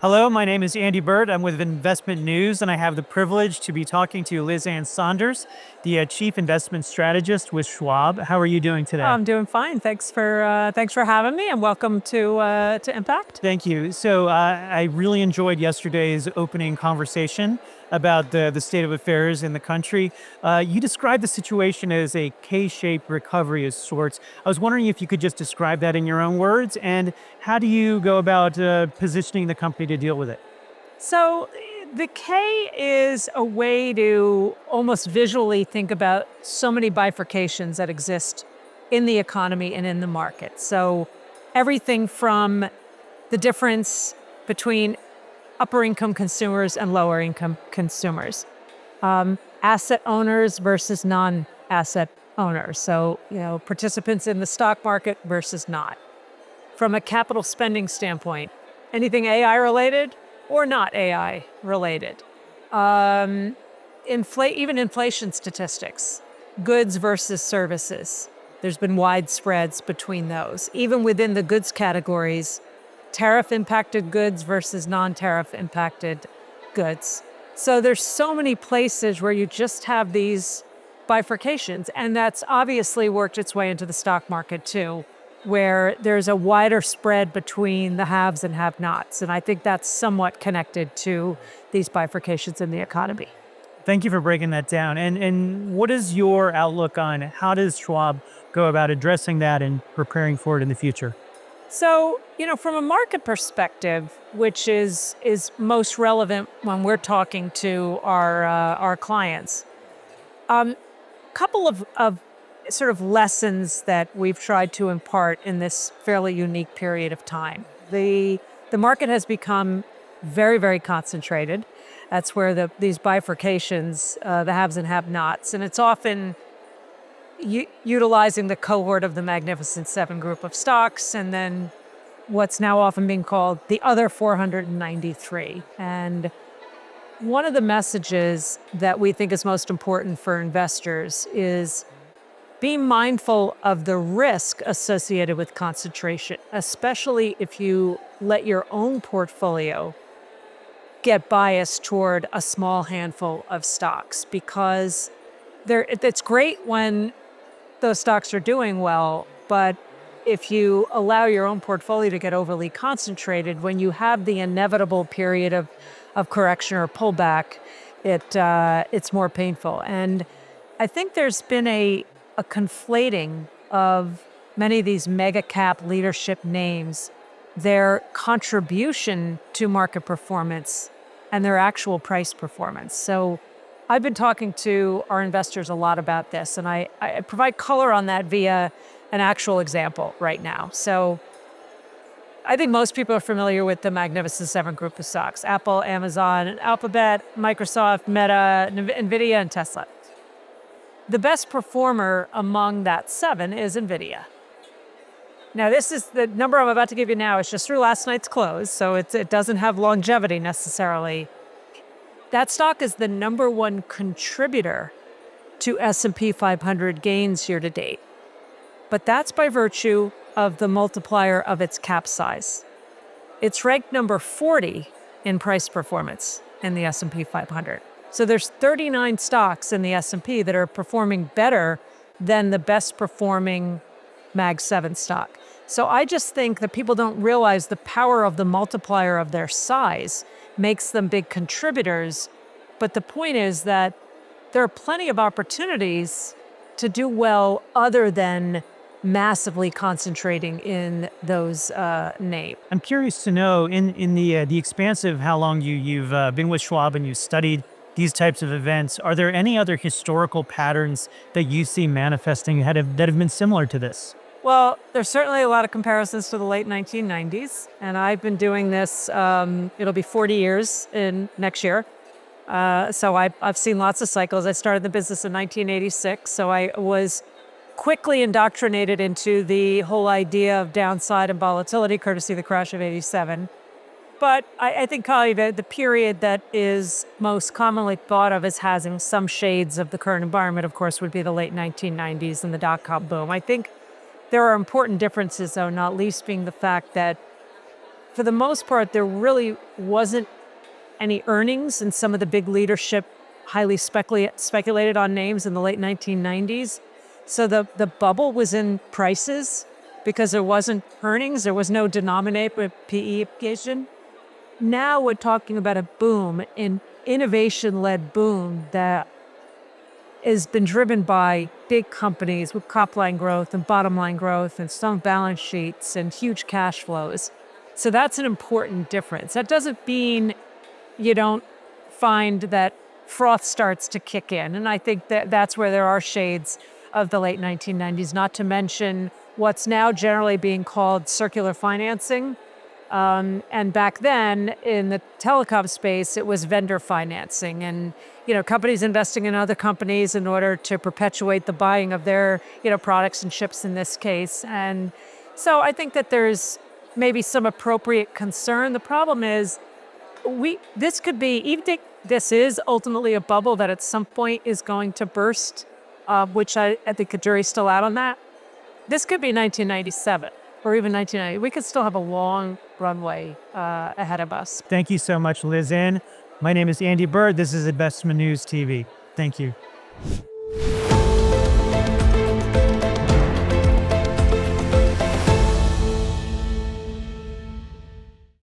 Hello, my name is Andy Bird. I'm with Investment News, and I have the privilege to be talking to Ann Sonders, the Chief Investment Strategist with Schwab. How are you doing today? I'm doing fine. Thanks for having me, and welcome to Impact. Thank you. I really enjoyed yesterday's opening conversation about the state of affairs in the country. You described the situation as a K-shaped recovery of sorts. I was wondering if you could just describe that in your own words, and how do you go about positioning the company to deal with it? So the K is a way to almost visually think about so many bifurcations that exist in the economy and in the market. So everything from the difference between upper income consumers and lower income consumers, asset owners versus non-asset owners. So, participants in the stock market versus not. From a capital spending standpoint, anything AI related or not AI related. Even inflation statistics, goods versus services. There's been wide spreads between those. Even within the goods categories, tariff impacted goods versus non-tariff impacted goods. So there's so many places where you just have these bifurcations, and that's obviously worked its way into the stock market too, where there's a wider spread between the haves and have-nots. And I think that's somewhat connected to these bifurcations in the economy. Thank you for breaking that down. And what is your outlook on how does Schwab go about addressing that and preparing for it in the future? So, from a market perspective, which is most relevant when we're talking to our clients, couple of sort of lessons that we've tried to impart in this fairly unique period of time. The market has become very, very concentrated. That's where these bifurcations, the haves and have-nots, and it's often utilizing the cohort of the Magnificent Seven group of stocks, and then what's now often being called the other 493. And one of the messages that we think is most important for investors is be mindful of the risk associated with concentration, especially if you let your own portfolio get biased toward a small handful of stocks, because it's great when those stocks are doing well, but if you allow your own portfolio to get overly concentrated, when you have the inevitable period of correction or pullback, it's more painful. And I think there's been a conflating of many of these mega cap leadership names, their contribution to market performance and their actual price performance. So I've been talking to our investors a lot about this, and I provide color on that via an actual example right now. So I think most people are familiar with the Magnificent Seven group of stocks: Apple, Amazon, Alphabet, Microsoft, Meta, NVIDIA, and Tesla. The best performer among that seven is NVIDIA. Now, this is the number I'm about to give you now. It's just through last night's close, so it doesn't have longevity necessarily. That stock is the number one contributor to S&P 500 gains year to date. But that's by virtue of the multiplier of its cap size. It's ranked number 40 in price performance in the S&P 500. So there's 39 stocks in the S&P that are performing better than the best performing Mag 7 stock. So I just think that people don't realize the power of the multiplier of their size makes them big contributors. But the point is that there are plenty of opportunities to do well other than massively concentrating in those names. I'm curious to know, in the expanse of how long you've been with Schwab and you've studied these types of events, are there any other historical patterns that you see manifesting that have been similar to this? Well, there's certainly a lot of comparisons to the late 1990s, and I've been doing this, it'll be 40 years in next year. So I've seen lots of cycles. I started the business in 1986, so I was quickly indoctrinated into the whole idea of downside and volatility, courtesy of the crash of 87. But I think probably the period that is most commonly thought of as having some shades of the current environment, of course, would be the late 1990s and the dot-com boom. I think there are important differences, though, not least being the fact that for the most part, there really wasn't any earnings in some of the big leadership, highly speculated on names in the late 1990s. So the bubble was in prices because there wasn't earnings. There was no denominator with PE application. Now we're talking about a boom, an innovation-led boom that has been driven by big companies with top line growth and bottom line growth and strong balance sheets and huge cash flows. So that's an important difference. That doesn't mean you don't find that froth starts to kick in. And I think that that's where there are shades of the late 1990s, not to mention what's now generally being called circular financing. And back then in the telecom space, it was vendor financing and, companies investing in other companies in order to perpetuate the buying of their, products and chips in this case. And so I think that there's maybe some appropriate concern. The problem is this could be, even if this is ultimately a bubble that at some point is going to burst, which I think the jury's still out on that. This could be 1997 or even 1990. We could still have a long runway ahead of us. Thank you so much, Liz Ann. My name is Andy Bird. This is Investment News TV. Thank you.